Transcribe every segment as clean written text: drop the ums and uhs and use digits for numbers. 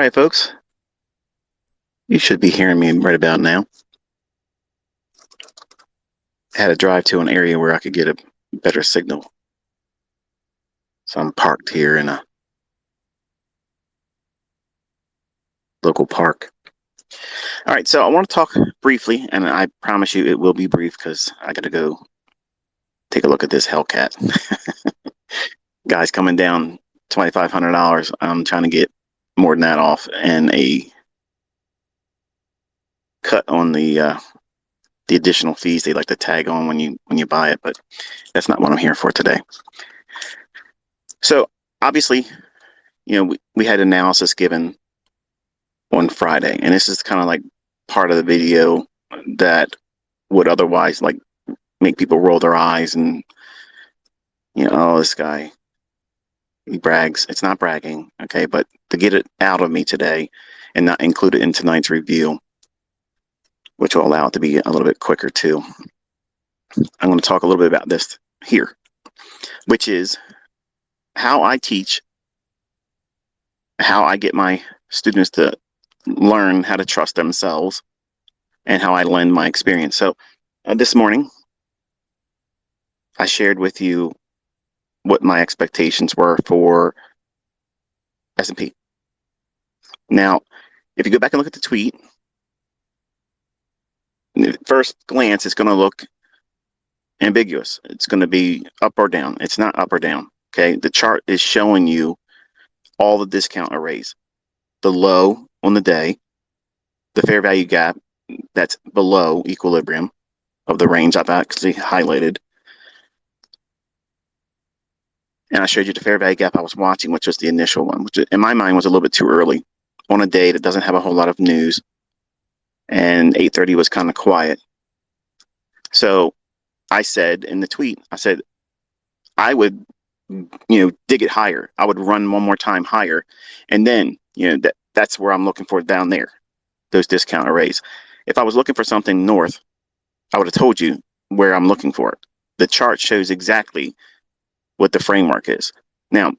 right, folks. You should be hearing me right about now. I had to drive to an area where I could get a better signal. So I'm parked here in a local park. All right, so I want to talk briefly, and I promise you it will be brief because I got to go take a look at this Hellcat. Guy's coming down $2,500. I'm trying to get more than that off, and a cut on the additional fees they like to tag on when you buy it, but that's not what I'm here for today. So obviously, we had analysis given on Friday, and this is kind of like part of the video that would otherwise like make people roll their eyes and oh, this guy, he brags. It's not bragging, okay, but to get it out of me today and not include it in tonight's review, which will allow it to be a little bit quicker too. I'm going to talk a little bit about this here, which is how I teach, how I get my students to learn how to trust themselves, and how I lend my experience. So this morning, I shared with you what my expectations were for S&P. Now, if you go back and look at the tweet, at first glance, it's going to look ambiguous. It's going to be up or down. It's not up or down. Okay, the chart is showing you all the discount arrays, the low on the day, the fair value gap that's below equilibrium of the range I've actually highlighted. And I showed you the fair value gap I was watching, which was the initial one, which in my mind was a little bit too early on a day that doesn't have a whole lot of news. And 8:30 was kind of quiet. So I said in the tweet, I said, I would, dig it higher. I would run one more time higher. And then, that's where I'm looking for down there, those discount arrays. If I was looking for something north, I would have told you where I'm looking for it. The chart shows exactly what the framework is. Now,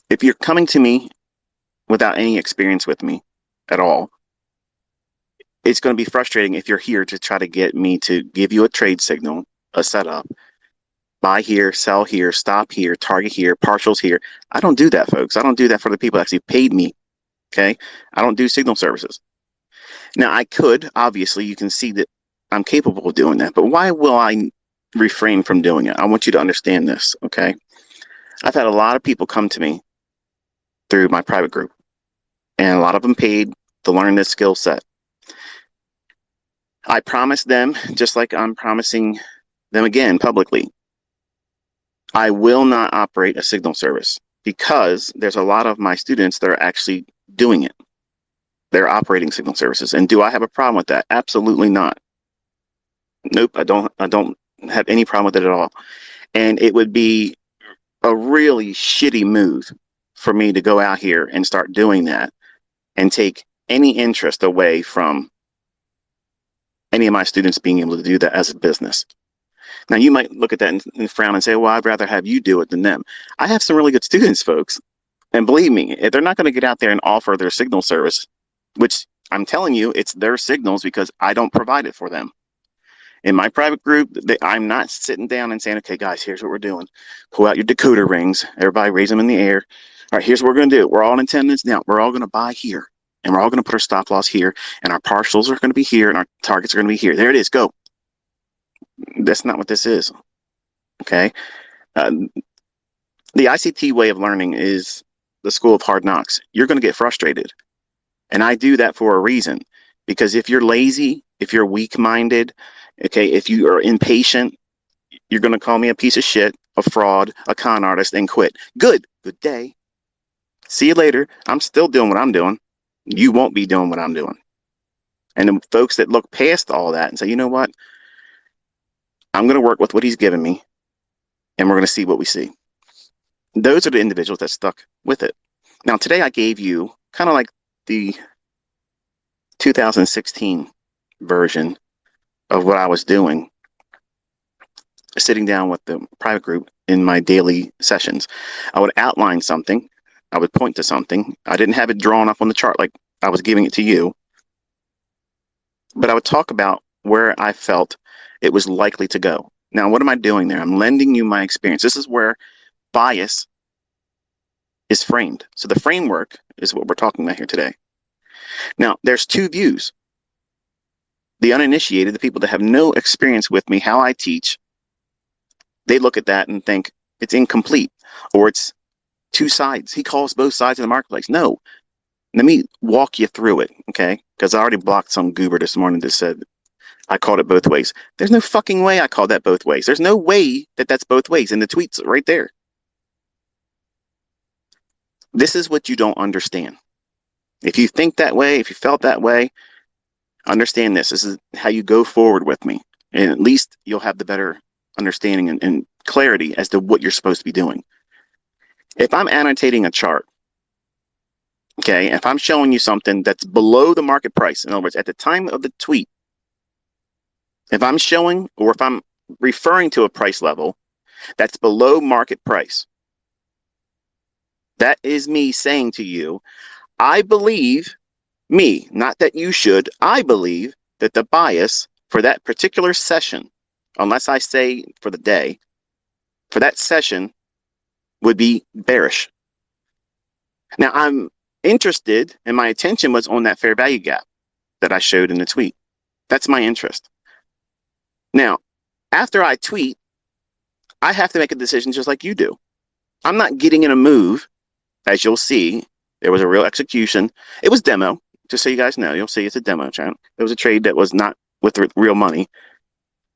if you're coming to me without any experience with me at all, it's going to be frustrating if you're here to try to get me to give you a trade signal, a setup, buy here, sell here, stop here, target here, partials here. I don't do that, folks. I don't do that for the people that actually paid me. Okay. I don't do signal services. Now, I could, obviously, you can see that I'm capable of doing that, but why will I refrain from doing it? I want you to understand this. Okay. I've had a lot of people come to me through my private group, and a lot of them paid to learn this skill set. I promised them, just like I'm promising them again publicly, I will not operate a signal service because there's a lot of my students that are actually doing it. They're operating signal services. And do I have a problem with that? Absolutely not. Nope, I don't have any problem with it at all. And it would be a really shitty move for me to go out here and start doing that and take any interest away from any of my students being able to do that as a business. Now, you might look at that and frown and say, well, I'd rather have you do it than them. I have some really good students, folks. And believe me, if they're not going to get out there and offer their signal service, which I'm telling you, it's their signals because I don't provide it for them. In my private group, I'm not sitting down and saying, okay, guys, here's what we're doing. Pull out your decoder rings. Everybody raise them in the air. All right, here's what we're going to do. We're all in attendance now. We're all going to buy here. And we're all going to put our stop loss here. And our partials are going to be here. And our targets are going to be here. There it is. Go. That's not what this is. Okay. The ICT way of learning is the school of hard knocks. You're going to get frustrated. And I do that for a reason. Because if you're lazy, if you're weak-minded, okay, if you are impatient, you're going to call me a piece of shit, a fraud, a con artist, and quit. Good day. See you later. I'm still doing what I'm doing. You won't be doing what I'm doing. And the folks that look past all that and say, you know what? I'm going to work with what he's given me, and we're going to see what we see. Those are the individuals that stuck with it. Now, today I gave you kind of like the 2016 version of what I was doing, sitting down with the private group in my daily sessions. I would outline something. I would point to something. I didn't have it drawn up on the chart like I was giving it to you, but I would talk about where I felt it was likely to go. Now, what am I doing there? I'm lending you my experience. This is where bias is framed. So the framework is what we're talking about here today. Now, there's two views. The uninitiated, the people that have no experience with me, how I teach, they look at that and think it's incomplete or it's two sides. He calls both sides of the marketplace. No, let me walk you through it, okay? Because I already blocked some goober this morning that said I called it both ways. There's no fucking way I called that both ways. There's no way that that's both ways. And the tweet's right there. This is what you don't understand. If you think that way, if you felt that way, understand this. This is how you go forward with me. And at least you'll have the better understanding and clarity as to what you're supposed to be doing. If I'm annotating a chart, okay, if I'm showing you something that's below the market price, in other words, at the time of the tweet, if I'm showing or if I'm referring to a price level that's below market price, that is me saying to you, I believe me, not that you should, I believe that the bias for that particular session, unless I say for the day, for that session would be bearish. Now, I'm interested and my attention was on that fair value gap that I showed in the tweet. That's my interest. Now, after I tweet, I have to make a decision just like you do. I'm not getting in a move. As you'll see, there was a real execution. It was demo, just so you guys know. You'll see it's a demo chart. It was a trade that was not with real money.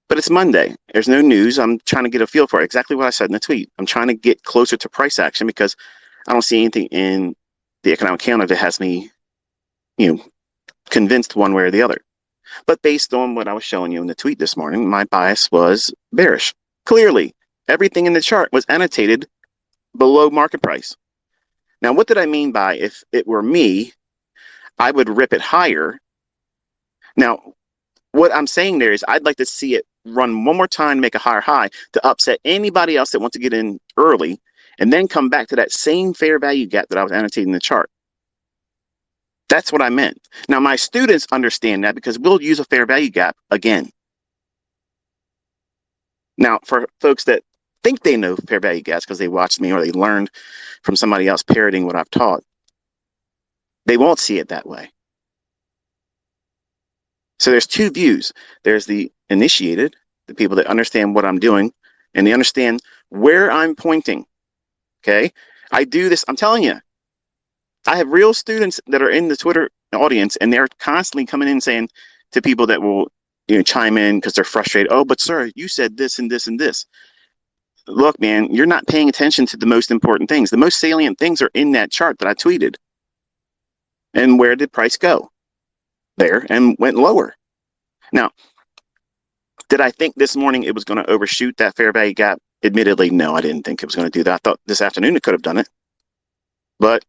But it's Monday. There's no news. I'm trying to get a feel for it. Exactly what I said in the tweet. I'm trying to get closer to price action because I don't see anything in the economic calendar that has me, convinced one way or the other. But based on what I was showing you in the tweet this morning, my bias was bearish. Clearly, everything in the chart was annotated below market price. Now, what did I mean by if it were me, I would rip it higher? Now, what I'm saying there is I'd like to see it run one more time, make a higher high to upset anybody else that wants to get in early and then come back to that same fair value gap that I was annotating in the chart. That's what I meant. Now, my students understand that because we'll use a fair value gap again. Now, for folks that think they know fair value gaps because they watched me or they learned from somebody else parroting what I've taught, they won't see it that way. So there's two views. There's the initiated, the people that understand what I'm doing, and they understand where I'm pointing. Okay? I do this, I'm telling you, I have real students that are in the Twitter audience, and they're constantly coming in saying to people that will chime in because they're frustrated. Oh, but sir, you said this and this and this. Look, man, you're not paying attention to the most important things. The most salient things are in that chart that I tweeted. And where did price go? There, and went lower. Now, did I think this morning it was going to overshoot that fair value gap? Admittedly, no, I didn't think it was going to do that. I thought this afternoon it could have done it. But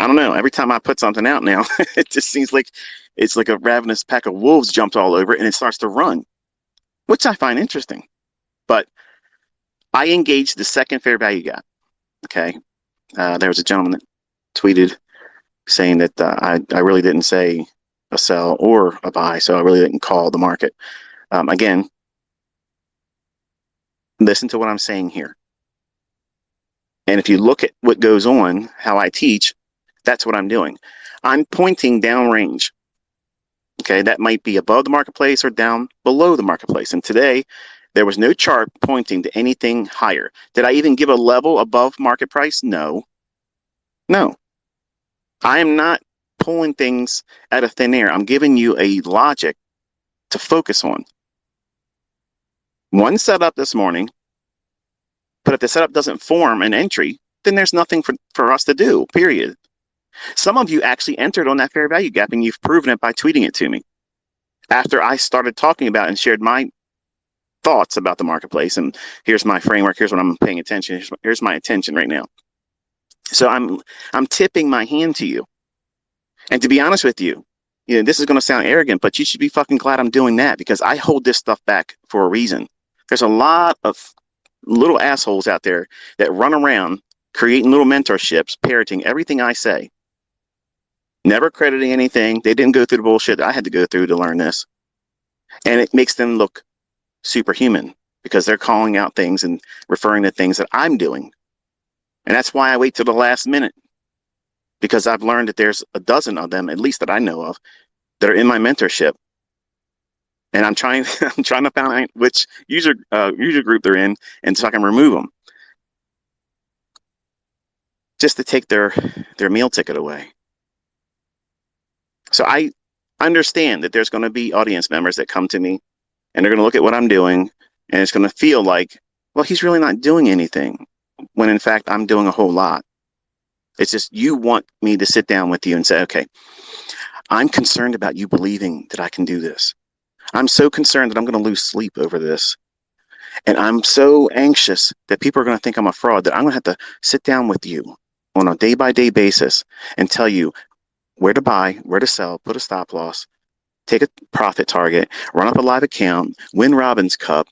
I don't know. Every time I put something out now, it just seems like it's like a ravenous pack of wolves jumped all over it and it starts to run, which I find interesting. But I engaged the second fair value gap. Okay. There was a gentleman that tweeted saying that I really didn't say a sell or a buy, so I really didn't call the market. Again, listen to what I'm saying here. And if you look at what goes on, how I teach, that's what I'm doing. I'm pointing downrange. Okay, that might be above the marketplace or down below the marketplace. And today, there was no chart pointing to anything higher. Did I even give a level above market price? No. No. I am not pulling things out of thin air. I'm giving you a logic to focus on. One setup this morning, but if the setup doesn't form an entry, then there's nothing for us to do, period. Some of you actually entered on that fair value gap and you've proven it by tweeting it to me. After I started talking about and shared my thoughts about the marketplace, and here's my framework, here's what I'm paying attention, here's my attention right now. So I'm tipping my hand to you. And to be honest with you, this is going to sound arrogant, but you should be fucking glad I'm doing that because I hold this stuff back for a reason. There's a lot of little assholes out there that run around creating little mentorships, parroting everything I say, never crediting anything. They didn't go through the bullshit I had to go through to learn this. And it makes them look superhuman because they're calling out things and referring to things that I'm doing. And that's why I wait till the last minute, because I've learned that there's a dozen of them, at least that I know of, that are in my mentorship. And I'm trying to find out which user group they're in, and so I can remove them, just to take their meal ticket away. So I understand that there's going to be audience members that come to me and they're going to look at what I'm doing and it's going to feel like, well, he's really not doing anything, when in fact I'm doing a whole lot. It's just you want me to sit down with you and say, okay, I'm concerned about you believing that I can do this. I'm so concerned that I'm going to lose sleep over this. And I'm so anxious that people are going to think I'm a fraud that I'm going to have to sit down with you on a day-by-day basis and tell you where to buy, where to sell, put a stop loss, take a profit target, run up a live account, win Robin's Cup,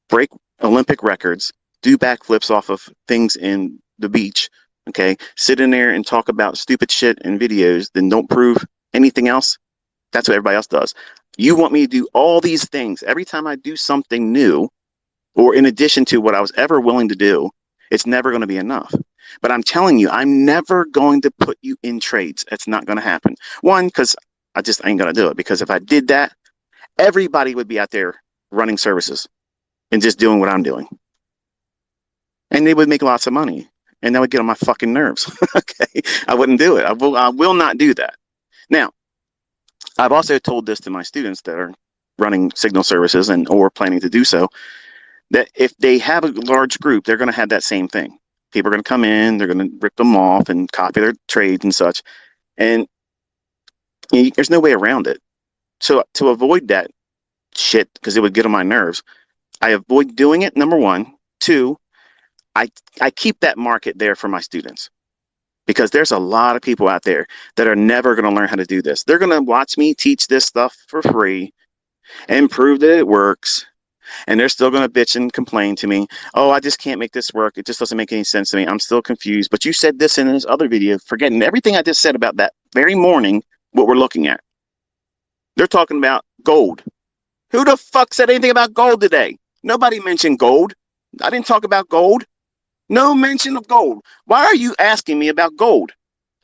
break Olympic records, do backflips off of things in the beach, okay? Sit in there and talk about stupid shit in videos, then don't prove anything else. That's what everybody else does. You want me to do all these things every time I do something new, or in addition to what I was ever willing to do. It's never going to be enough. But I'm telling you, I'm never going to put you in trades. It's not going to happen. One, because I just ain't going to do it. Because if I did that, everybody would be out there running services and just doing what I'm doing. And they would make lots of money. And that would get on my fucking nerves. Okay? I wouldn't do it. I will not do that. Now, I've also told this to my students that are running signal services and or planning to do so, that if they have a large group, they're going to have that same thing. People are going to come in, they're going to rip them off and copy their trades and such. And there's no way around it. So to avoid that shit, because it would get on my nerves, I avoid doing it, number one. Two, I keep that market there for my students, because there's a lot of people out there that are never going to learn how to do this. They're going to watch me teach this stuff for free and prove that it works. And they're still going to bitch and complain to me. Oh, I just can't make this work. It just doesn't make any sense to me. I'm still confused. But you said this in this other video, forgetting everything I just said about that very morning, what we're looking at. They're talking about gold. Who the fuck said anything about gold today? Nobody mentioned gold. I didn't talk about gold. No mention of gold. Why are you asking me about gold?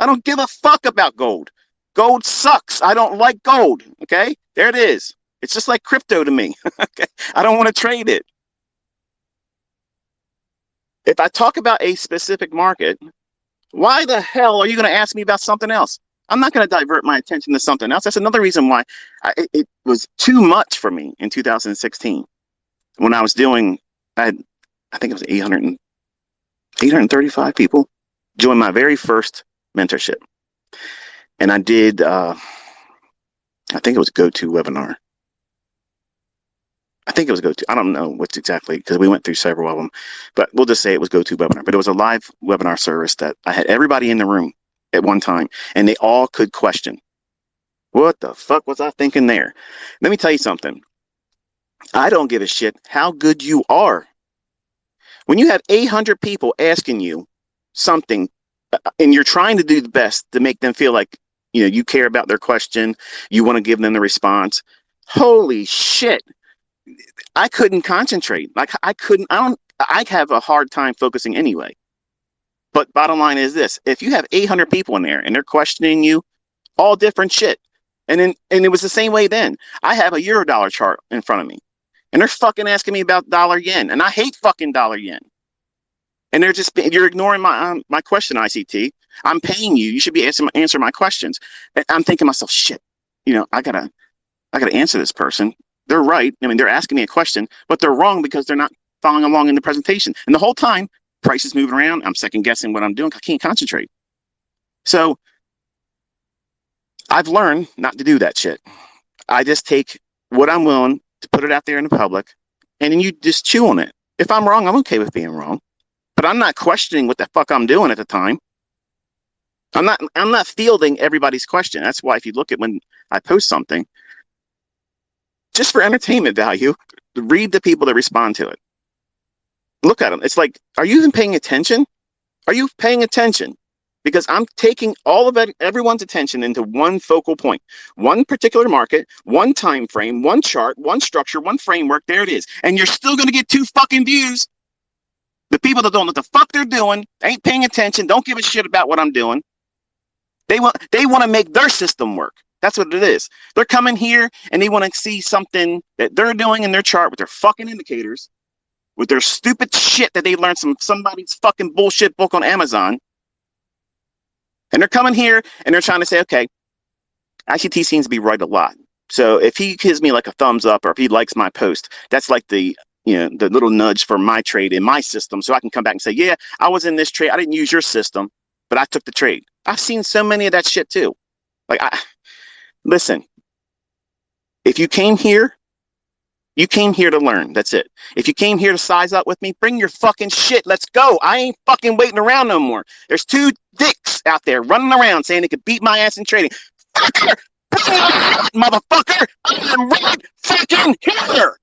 I don't give a fuck about gold. Gold sucks. I don't like gold. Okay? There it is. It's just like crypto to me. Okay? I don't want to trade it. If I talk about a specific market, why the hell are you going to ask me about something else? I'm not going to divert my attention to something else. That's another reason why it was too much for me in 2016 when I was doing, I think it was 835 people joined my very first mentorship. And I did, I think it was GoToWebinar. I think it was GoTo. I don't know what's exactly, because we went through several of them, but we'll just say it was GoToWebinar. But it was a live webinar service that I had everybody in the room at one time, and they all could question. What the fuck was I thinking there? Let me tell you something. I don't give a shit how good you are. When you have 800 people asking you something, and you're trying to do the best to make them feel like, you know, you care about their question, you want to give them the response. Holy shit. I couldn't concentrate. I have a hard time focusing anyway. But bottom line is this: if you have 800 people in there and they're questioning you, all different shit. And it was the same way then. I have a Eurodollar chart in front of me, and they're fucking asking me about dollar yen, and I hate fucking dollar yen. And you're ignoring my question, ICT. I'm paying you. You should be answer my questions. And I'm thinking to myself, shit. You know, I gotta answer this person. They're right. I mean, they're asking me a question, but they're wrong because they're not following along in the presentation. And the whole time, price is moving around. I'm second guessing what I'm doing. I can't concentrate. So I've learned not to do that shit. I just take what I'm willing to put it out there in the public, and then you just chew on it. If I'm wrong, I'm okay with being wrong. But I'm not questioning what the fuck I'm doing at the time. I'm not fielding everybody's question. That's why if you look at when I post something, just for entertainment value, read the people that respond to it. Look at them. It's like, are you even paying attention? Are you paying attention? Because I'm taking all of everyone's attention into one focal point, one particular market, one time frame, one chart, one structure, one framework. There it is. And you're still going to get 2 fucking views. The people that don't know what the fuck they're doing, ain't paying attention, don't give a shit about what I'm doing. They want to make their system work. That's what it is. They're coming here and they want to see something that they're doing in their chart with their fucking indicators, with their stupid shit that they learned from somebody's fucking bullshit book on Amazon. And they're coming here and they're trying to say, okay, ICT seems to be right a lot. So if he gives me like a thumbs up or if he likes my post, that's like the little nudge for my trade in my system. So I can come back and say, yeah, I was in this trade. I didn't use your system, but I took the trade. I've seen so many of that shit too. Listen, if you came here to learn. That's it. If you came here to size up with me, bring your fucking shit. Let's go. I ain't fucking waiting around no more. There's 2 dicks out there running around saying they could beat my ass in trading. Fucker! Motherfucker! I am right fucking here!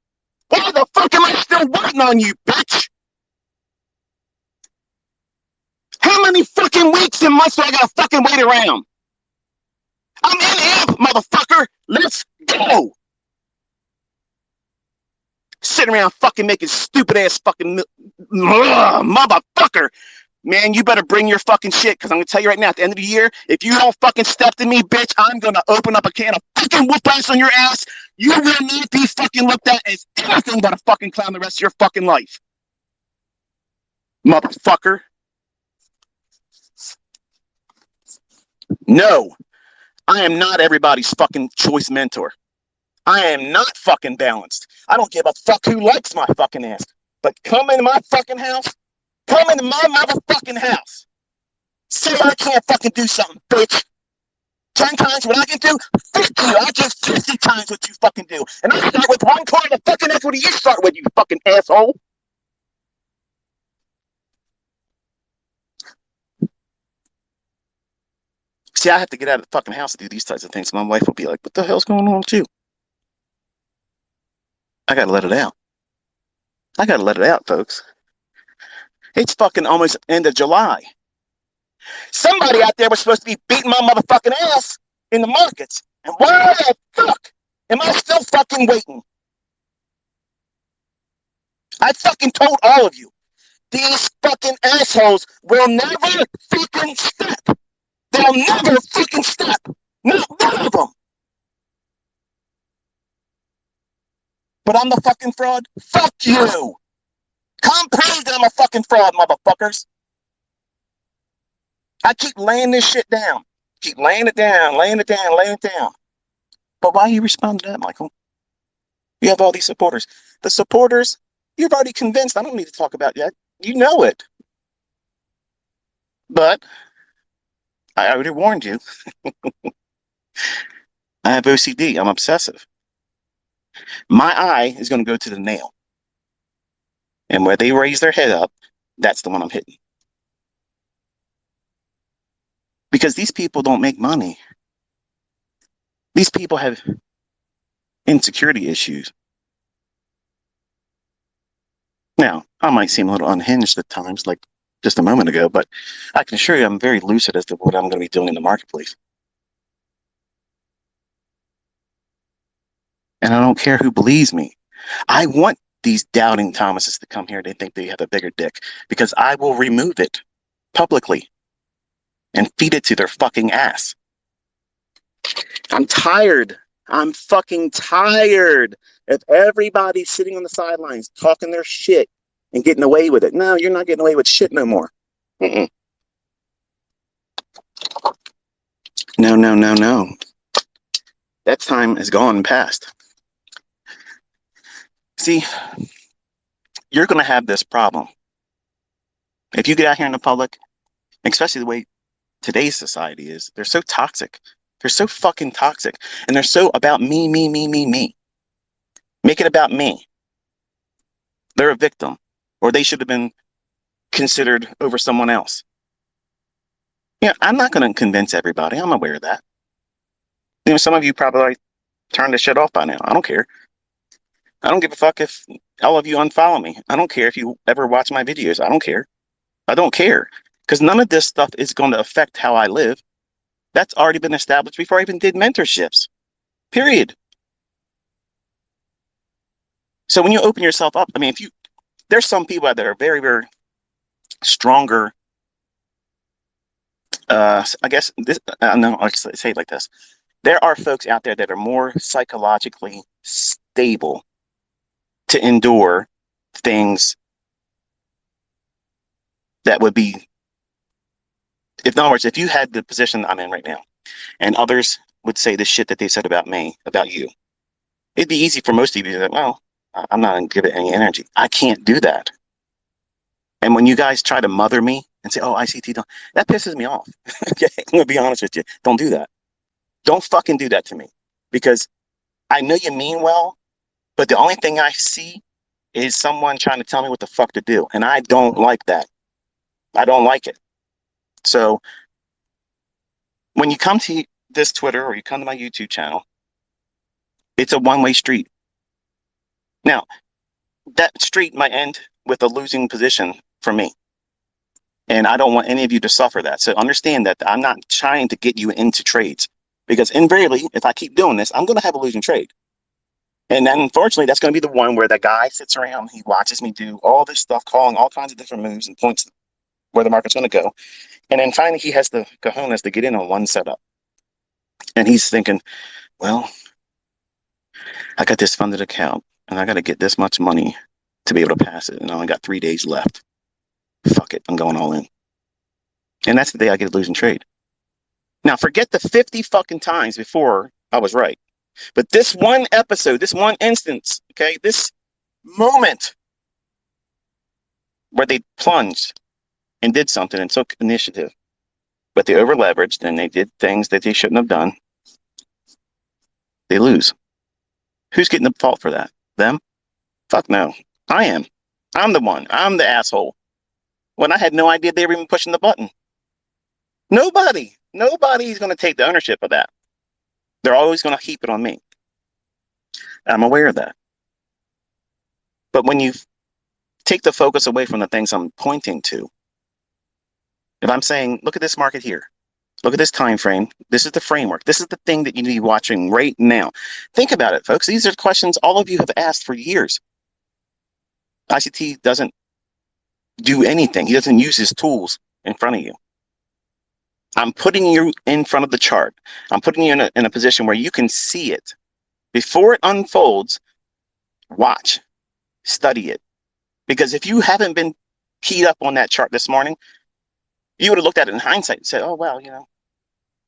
Why the fuck am I still waiting on you, bitch? How many fucking weeks and months do I gotta fucking wait around? I'm in amp, motherfucker! Let's go! Sitting around fucking making stupid ass fucking motherfucker. Man, you better bring your fucking shit, because I'm gonna tell you right now, at the end of the year, if you don't fucking step to me, bitch, I'm gonna open up a can of fucking whoop ass on your ass. You will not be fucking looked at as anything but a fucking clown the rest of your fucking life. Motherfucker. No, I am not everybody's fucking choice mentor. I am not fucking balanced. I don't give a fuck who likes my fucking ass. But come into my fucking house. Come into my motherfucking house. Say I can't fucking do something, bitch. 10 times what I can do? Fuck you. I'll do 50 times what you fucking do. And I start with 1/4 of fucking equity you start with, you fucking asshole. See, I have to get out of the fucking house to do these types of things. My wife will be like, what the hell's going on with you? I gotta let it out. I gotta let it out, folks. It's fucking almost end of July. Somebody out there was supposed to be beating my motherfucking ass in the markets. And why the fuck am I still fucking waiting? I fucking told all of you, these fucking assholes will never fucking stop. They'll never fucking stop. Not one of them. But I'm the fucking fraud? Fuck you. Come prove that I'm a fucking fraud, motherfuckers. I keep laying this shit down. Keep laying it down, laying it down, laying it down. But why you respond to that, Michael? You have all these supporters. The supporters, you've already convinced. I don't need to talk about that. You know it. But I already warned you. I have OCD. I'm obsessive. My eye is going to go to the nail. And where they raise their head up, that's the one I'm hitting. Because these people don't make money. These people have insecurity issues. Now, I might seem a little unhinged at times, like just a moment ago, but I can assure you I'm very lucid as to what I'm going to be doing in the marketplace. And I don't care who believes me. I want these doubting Thomases to come here. They think they have a bigger dick, because I will remove it publicly and feed it to their fucking ass. I'm tired. I'm fucking tired of everybody sitting on the sidelines talking their shit and getting away with it. No, you're not getting away with shit no more. Mm-mm. No, no, no, no. That time is gone and past. See, you're going to have this problem. If you get out here in the public, especially the way today's society is, they're so toxic. They're so fucking toxic. And they're so about me, me, me, me, me. Make it about me. They're a victim. Or they should have been considered over someone else. Yeah, I'm not going to convince everybody. I'm aware of that. You know, some of you probably turned the shit off by now. I don't care. I don't give a fuck if all of you unfollow me. I don't care if you ever watch my videos. I don't care. I don't care. because none of this stuff is going to affect how I live. That's already been established before I even did mentorships, period. So when you open yourself up, I mean, there's some people out there that are very, very stronger. I guess this, no, I'll say it like this. There are folks out there that are more psychologically stable to endure things that would be, in other words, if you had the position I'm in right now, and others would say the shit that they said about me, about you, it'd be easy for most of you to say, well, I'm not going to give it any energy. I can't do that. And when you guys try to mother me and say, oh, ICT, don't, that pisses me off. Okay, I'm going to be honest with you. Don't do that. Don't fucking do that to me. Because I know you mean well, but the only thing I see is someone trying to tell me what the fuck to do. And I don't like that. I don't like it. So when you come to this Twitter or you come to my YouTube channel, it's a one-way street. Now, that street might end with a losing position for me. And I don't want any of you to suffer that. So understand that I'm not trying to get you into trades, because invariably, if I keep doing this, I'm going to have a losing trade. And then unfortunately, that's going to be the one where that guy sits around, he watches me do all this stuff, calling all kinds of different moves and points where the market's going to go. And then finally, he has the cojones to get in on one setup. And he's thinking, well, I got this funded account and I got to get this much money to be able to pass it. And I only got 3 days left. Fuck it, I'm going all in. And that's the day I get a losing trade. Now, forget the 50 fucking times before I was right. But this one episode, this one instance, okay, this moment where they plunged and did something and took initiative, but they over leveraged and they did things that they shouldn't have done, they lose. Who's getting the fault for that? Them? Fuck no. I am. I'm the one. I'm the asshole. When I had no idea they were even pushing the button. Nobody's going to take the ownership of that. They're always going to heap it on me. I'm aware of that. But when you take the focus away from the things I'm pointing to, if I'm saying, look at this market here, look at this time frame, this is the framework, this is the thing that you need to be watching right now. Think about it, folks. These are questions all of you have asked for years. ICT doesn't do anything. He doesn't use his tools in front of you. I'm putting you in front of the chart. I'm putting you in a position where you can see it. Before it unfolds, watch, study it. Because if you haven't been keyed up on that chart this morning, you would have looked at it in hindsight and said, oh, well,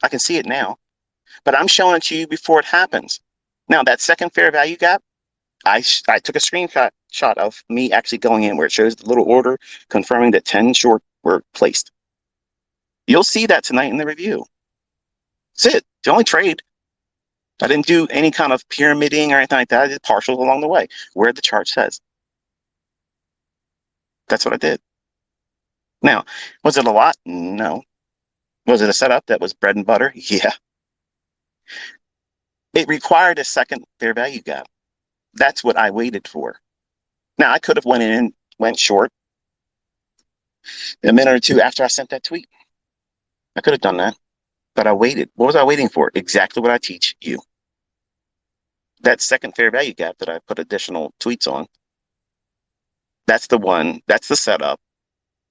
I can see it now. But I'm showing it to you before it happens. Now, that second fair value gap, I took a screenshot of me actually going in where it shows the little order confirming that 10 short were placed. You'll see that tonight in the review. That's it. The only trade. I didn't do any kind of pyramiding or anything like that. I did partials along the way, where the chart says. That's what I did. Now, was it a lot? No. Was it a setup that was bread and butter? Yeah. It required a second fair value gap. That's what I waited for. Now, I could have went short a minute or two after I sent that tweet. I could have done that, but I waited. What was I waiting for? Exactly what I teach you. That second fair value gap that I put additional tweets on, that's the one, that's the setup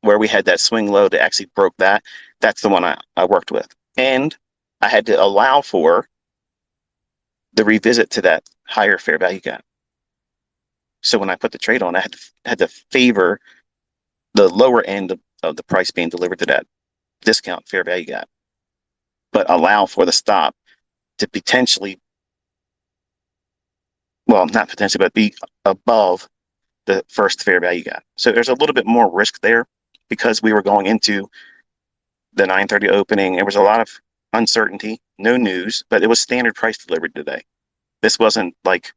where we had that swing low that actually broke that. That's the one I worked with. And I had to allow for the revisit to that higher fair value gap. So when I put the trade on, I had to favor the lower end of the price being delivered to that discount fair value gap, but allow for the stop to potentially, well, not potentially, but be above the first fair value gap. So there's a little bit more risk there because we were going into the 9:30 opening. There was a lot of uncertainty, no news, but it was standard price delivered today. This wasn't like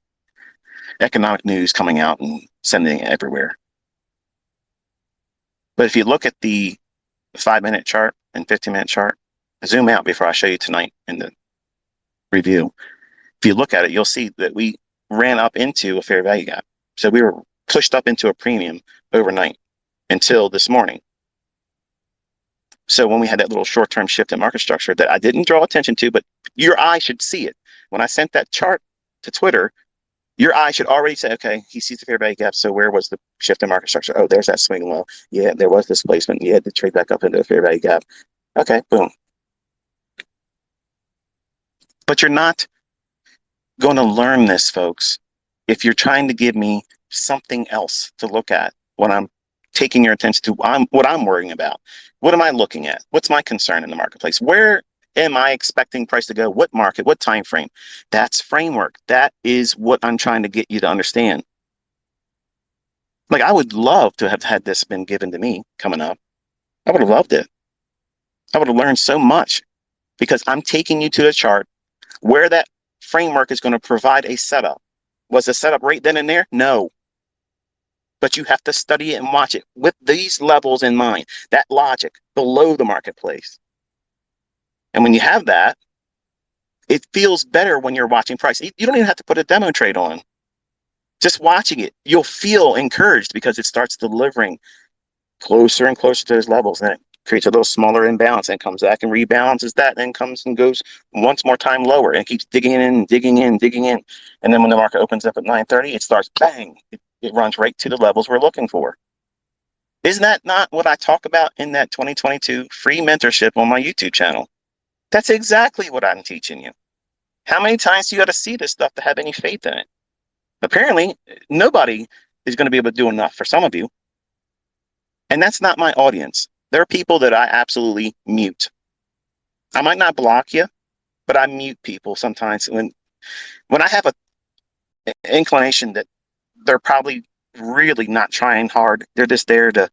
economic news coming out and sending it everywhere. But if you look at the 5-minute chart and 15-minute chart, zoom out before I show you tonight in the review. If you look at it, you'll see that we ran up into a fair value gap. So we were pushed up into a premium overnight until this morning. So when we had that little short-term shift in market structure that I didn't draw attention to, but your eye should see it. When I sent that chart to Twitter, your eye should already say, okay, he sees the fair value gap. So where was the shift in market structure? Oh, there's that swing low. Yeah, there was displacement. Yeah, the trade back up into the fair value gap. Okay, boom. But you're not going to learn this, folks, if you're trying to give me something else to look at when I'm taking your attention to what I'm worrying about. What am I looking at? What's my concern in the marketplace? Where am I expecting price to go? What market? What time frame? That's framework. That is what I'm trying to get you to understand. Like, I would love to have had this been given to me coming up. I would have loved it. I would have learned so much because I'm taking you to a chart where that framework is going to provide a setup. Was the setup right then and there? No. But you have to study it and watch it with these levels in mind, that logic below the marketplace. And when you have that, it feels better when you're watching price. You don't even have to put a demo trade on. Just watching it, you'll feel encouraged because it starts delivering closer and closer to those levels. And it creates a little smaller imbalance and comes back and rebalances that, and comes and goes once more time lower and keeps digging in, digging in, digging in. And then when the market opens up at 9:30, it starts bang. It runs right to the levels we're looking for. Isn't that not what I talk about in that 2022 free mentorship on my YouTube channel? That's exactly what I'm teaching you. How many times do you got to see this stuff to have any faith in it? Apparently, nobody is going to be able to do enough for some of you. And that's not my audience. There are people that I absolutely mute. I might not block you, but I mute people sometimes when I have an inclination that they're probably really not trying hard. They're just there to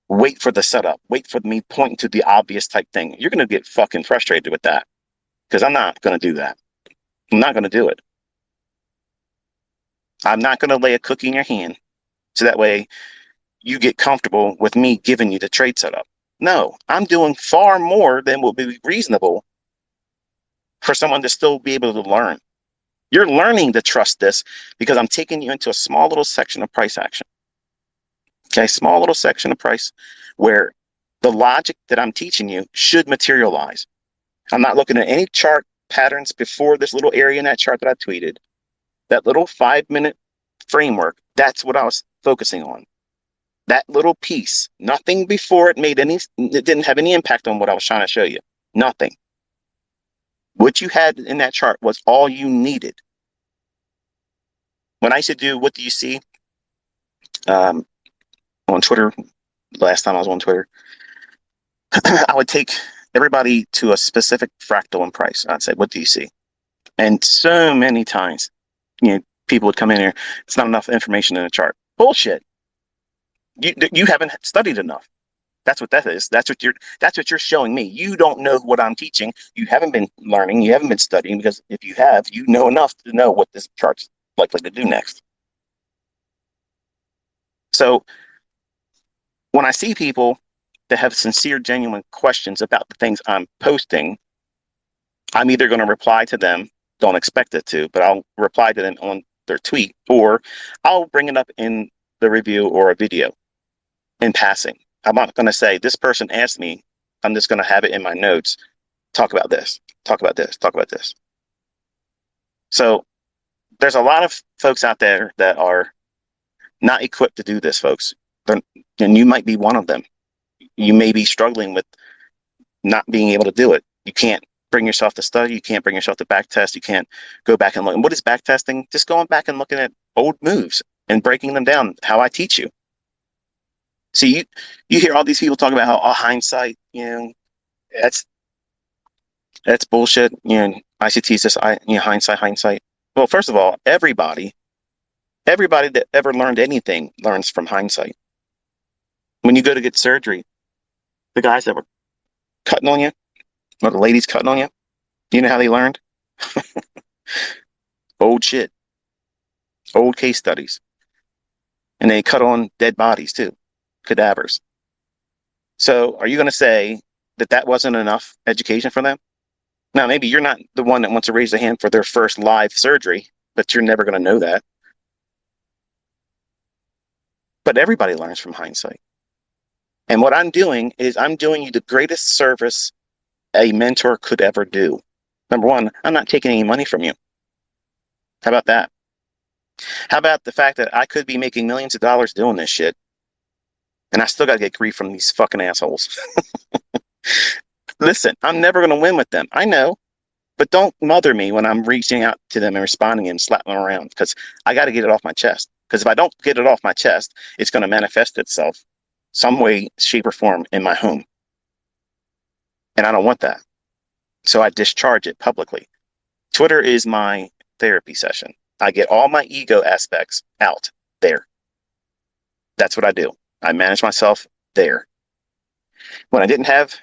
wait for the setup, wait for me pointing to the obvious type thing. You're going to get fucking frustrated with that because I'm not going to do that. I'm not going to do it. I'm not going to lay a cookie in your hand so that way you get comfortable with me giving you the trade setup. No, I'm doing far more than will be reasonable for someone to still be able to learn. You're learning to trust this because I'm taking you into a small little section of price action. Okay, small little section of price where the logic that I'm teaching you should materialize. I'm not looking at any chart patterns before this little area in that chart that I tweeted. That little 5-minute framework, that's what I was focusing on. That little piece, nothing before it didn't have any impact on what I was trying to show you. Nothing. What you had in that chart was all you needed. When I used to do what do you see on Twitter, last time I was on Twitter, I would take everybody to a specific fractal in price. I'd say, what do you see? And so many times, people would come in here, it's not enough information in the chart. Bullshit. You haven't studied enough. That's what that is. That's what you're showing me. You don't know what I'm teaching. You haven't been learning. You haven't been studying, because if you have, you know enough to know what this chart's likely to do next. So when I see people that have sincere, genuine questions about the things I'm posting, I'm either going to reply to them, don't expect it to, but I'll reply to them on their tweet, or I'll bring it up in the review or a video in passing. I'm not going to say, this person asked me. I'm just going to have it in my notes. Talk about this, talk about this, talk about this. So there's a lot of folks out there that are not equipped to do this, folks. And you might be one of them. You may be struggling with not being able to do it. You can't bring yourself to study. You can't bring yourself to back test. You can't go back and look. And what is back testing? Just going back and looking at old moves and breaking them down, how I teach you. See, you hear all these people talk about how hindsight, that's bullshit. ICT is just hindsight. Well, first of all, everybody that ever learned anything learns from hindsight. When you go to get surgery, the guys that were cutting on you, or the ladies cutting on you know how they learned? Old shit, old case studies. And they cut on dead bodies too, cadavers. So are you going to say that wasn't enough education for them? Now, maybe you're not the one that wants to raise a hand for their first live surgery, but you're never going to know that. But everybody learns from hindsight. And what I'm doing is I'm doing you the greatest service a mentor could ever do. Number one, I'm not taking any money from you. How about that? How about the fact that I could be making millions of dollars doing this shit, and I still got to get grief from these fucking assholes? Listen, I'm never going to win with them. I know, but don't mother me when I'm reaching out to them and responding and slapping them around, because I got to get it off my chest. Because if I don't get it off my chest, it's going to manifest itself some way, shape, or form in my home. And I don't want that. So I discharge it publicly. Twitter is my therapy session. I get all my ego aspects out there. That's what I do. I manage myself there. When I didn't have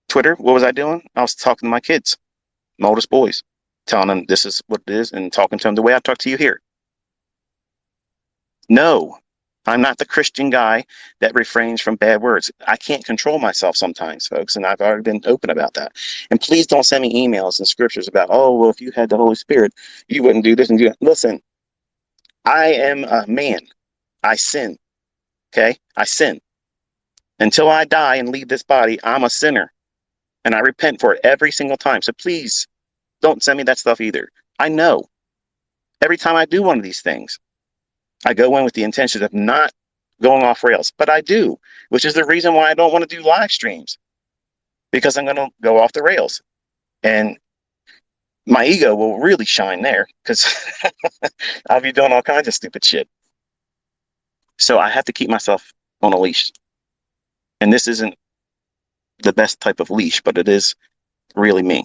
Twitter, what was I doing? I was talking to my kids, my oldest boys, telling them this is what it is and talking to them the way I talk to you here. No, I'm not the Christian guy that refrains from bad words. I can't control myself sometimes, folks, and I've already been open about that. And please don't send me emails and scriptures about, oh, well, if you had the Holy Spirit, you wouldn't do this and do that. Listen, I am a man. I sin. Okay? I sin. Until I die and leave this body, I'm a sinner. And I repent for it every single time. So please don't send me that stuff either. I know. Every time I do one of these things, I go in with the intention of not going off rails, but I do, which is the reason why I don't want to do live streams, because I'm going to go off the rails and my ego will really shine there, because I'll be doing all kinds of stupid shit. So I have to keep myself on a leash. And this isn't the best type of leash, but it is really me.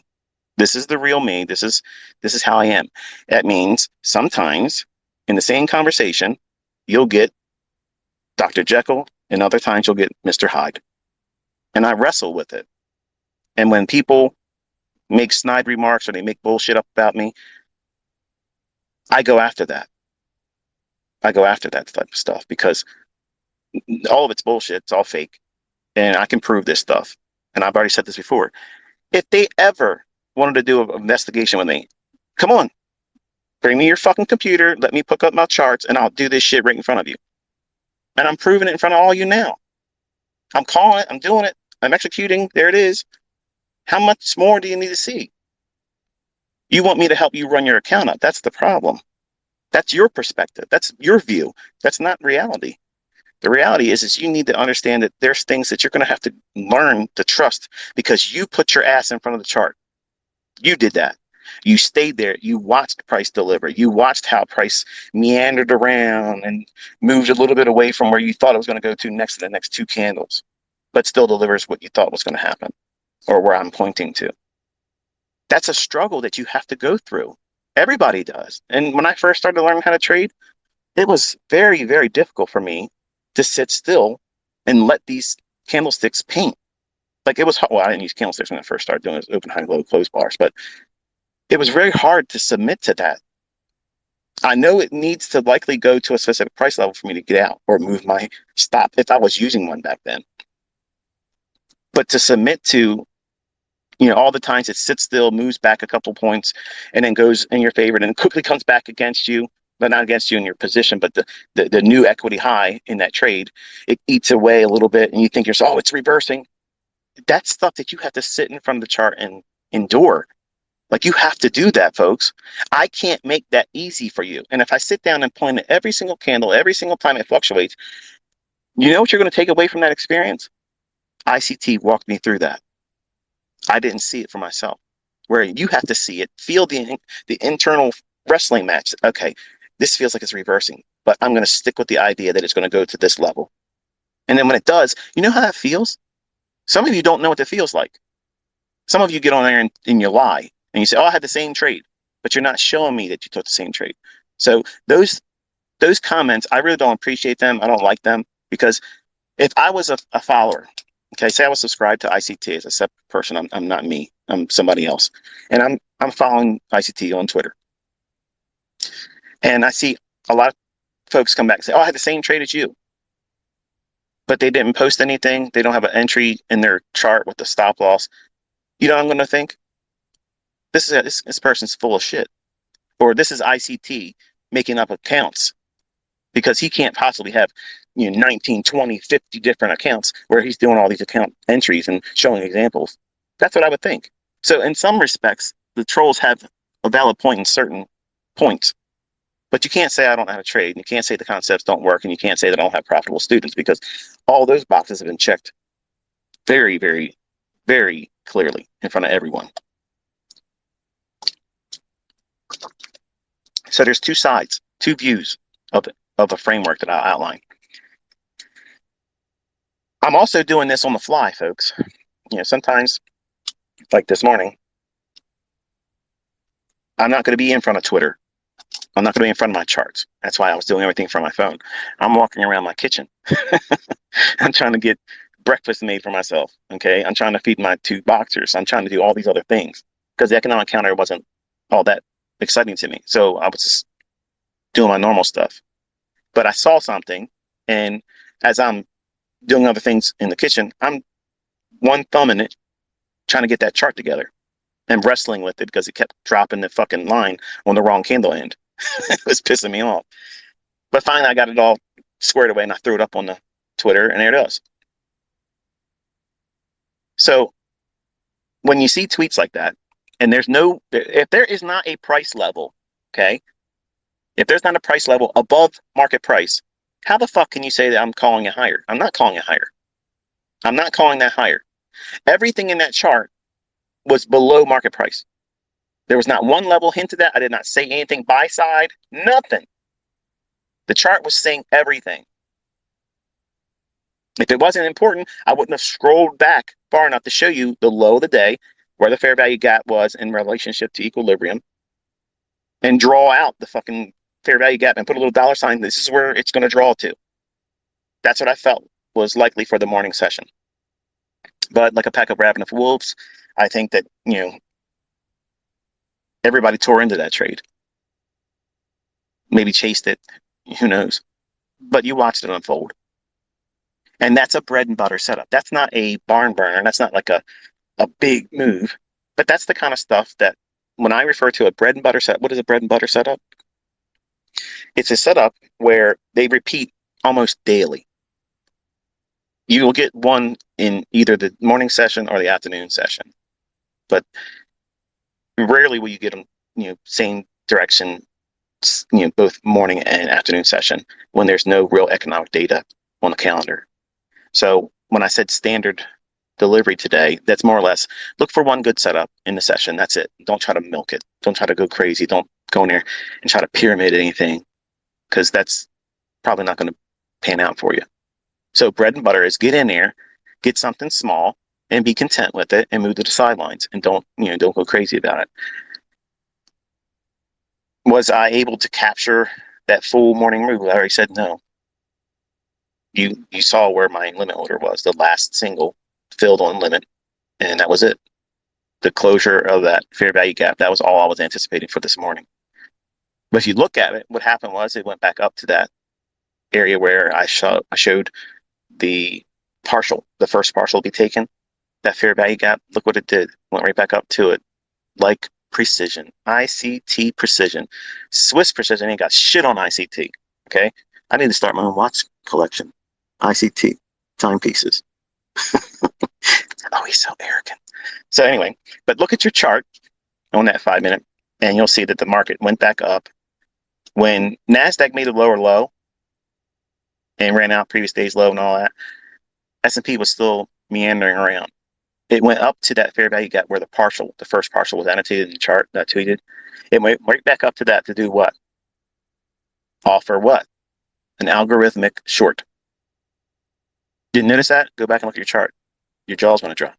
This is the real me. This is how I am. That means sometimes in the same conversation, you'll get Dr. Jekyll, and other times you'll get Mr. Hyde. And I wrestle with it. And when people make snide remarks or they make bullshit up about me, I go after that. I go after that type of stuff, because all of it's bullshit. It's all fake. And I can prove this stuff. And I've already said this before. If they ever wanted to do an investigation with me, come on, bring me your fucking computer, let me pick up my charts, and I'll do this shit right in front of you. And I'm proving it in front of all you now. I'm calling it, I'm doing it, I'm executing, there it is. How much more do you need to see? You want me to help you run your account up. That's the problem. That's your perspective. That's your view. That's not reality. The reality is you need to understand that there's things that you're going to have to learn to trust, because you put your ass in front of the chart. You did that. You stayed there. You watched price deliver. You watched how price meandered around and moved a little bit away from where you thought it was going to go to next to the next two candles, but still delivers what you thought was going to happen, or where I'm pointing to. That's a struggle that you have to go through. Everybody does. And when I first started learning how to trade, it was very, very difficult for me to sit still and let these candlesticks paint. Like, it was, well, I didn't use candlesticks when I first started doing it. It was open, high, low, close bars, but it was very hard to submit to that. I know it needs to likely go to a specific price level for me to get out or move my stop if I was using one back then. But to submit to, all the times it sits still, moves back a couple points, and then goes in your favor, and then quickly comes back against you, but not against you in your position, but the new equity high in that trade, it eats away a little bit, and you think yourself, oh, it's reversing. That's stuff that you have to sit in front of the chart and endure. Like, you have to do that, folks. I can't make that easy for you. And if I sit down and point at every single candle, every single time it fluctuates, you know what you're going to take away from that experience? ICT walked me through that. I didn't see it for myself. Where you have to see it, feel the internal wrestling match. Okay, this feels like it's reversing, but I'm going to stick with the idea that it's going to go to this level. And then when it does, you know how that feels? Some of you don't know what it feels like. Some of you get on there and you lie. And you say, oh, I had the same trade, but you're not showing me that you took the same trade. So those comments, I really don't appreciate them. I don't like them, because if I was a follower, okay, say I was subscribed to ICT as a separate person, I'm not me, I'm somebody else, and I'm following ICT on Twitter, and I see a lot of folks come back and say, oh, I had the same trade as you, but they didn't post anything. They don't have an entry in their chart with the stop loss. You know what I'm going to think? This person's full of shit, or this is ICT making up accounts, because he can't possibly have 19, 20, 50 different accounts where he's doing all these account entries and showing examples. That's what I would think. So in some respects, the trolls have a valid point in certain points. But you can't say I don't know how to trade, and you can't say the concepts don't work, and you can't say that I don't have profitable students, because all those boxes have been checked very, very, very clearly in front of everyone. So there's two sides, two views of a framework that I'll outline. I'm also doing this on the fly, folks. Sometimes, like this morning, I'm not going to be in front of Twitter. I'm not going to be in front of my charts. That's why I was doing everything from my phone. I'm walking around my kitchen. I'm trying to get breakfast made for myself. Okay. I'm trying to feed my two boxers. I'm trying to do all these other things because the economic counter wasn't all that exciting to me. So I was just doing my normal stuff. But I saw something, and as I'm doing other things in the kitchen, I'm one thumb in it, trying to get that chart together and wrestling with it because it kept dropping the fucking line on the wrong candle end. It was pissing me off. But finally, I got it all squared away, and I threw it up on the Twitter, and there it is. So when you see tweets like that, and if there is not a price level, okay, if there's not a price level above market price, how the fuck can you say that I'm calling it higher? I'm not calling it higher. I'm not calling that higher. Everything in that chart was below market price. There was not one level hint of that. I did not say anything buy side, nothing. The chart was saying everything. If it wasn't important, I wouldn't have scrolled back far enough to show you the low of the day, where the fair value gap was in relationship to equilibrium, and draw out the fucking fair value gap and put a little dollar sign. This is where it's going to draw to. That's what I felt was likely for the morning session. But like a pack of ravenous wolves, I think that, everybody tore into that trade. Maybe chased it. Who knows? But you watched it unfold. And that's a bread and butter setup. That's not a barn burner. That's not like a big move. But that's the kind of stuff that when I refer to a bread and butter setup, what is a bread and butter setup? It's a setup where they repeat almost daily. You will get one in either the morning session or the afternoon session. But rarely will you get them, same direction, both morning and afternoon session when there's no real economic data on the calendar. So when I said standard delivery today, that's more or less look for one good setup in the session. That's it. Don't try to milk it. Don't try to go crazy. Don't go in there and try to pyramid anything, because that's probably not going to pan out for you. So bread and butter is get in there, get something small, and be content with it, and move to the sidelines, and don't go crazy about it. Was I able to capture that full morning move? I already said no. You saw where my limit order was, the last single filled on limit, and that was it. The closure of that fair value gap, that was all I was anticipating for this morning. But if you look at it, what happened was it went back up to that area where I showed the first partial to be taken, that fair value gap. Look what it did. Went right back up to it, like precision. ICT precision. Swiss precision ain't got shit on ICT. Okay? I need to start my own watch collection. ICT timepieces. Oh, he's so arrogant. So anyway, but look at your chart on that 5 minute, and you'll see that the market went back up when NASDAQ made a lower low and ran out previous day's low and all that. S&P was still meandering around. It went up to that fair value gap where the first partial was annotated in the chart that I tweeted. It went right back up to that to do what? Offer what? An algorithmic short. Didn't notice that? Go back and look at your chart. Your jaw's going to drop.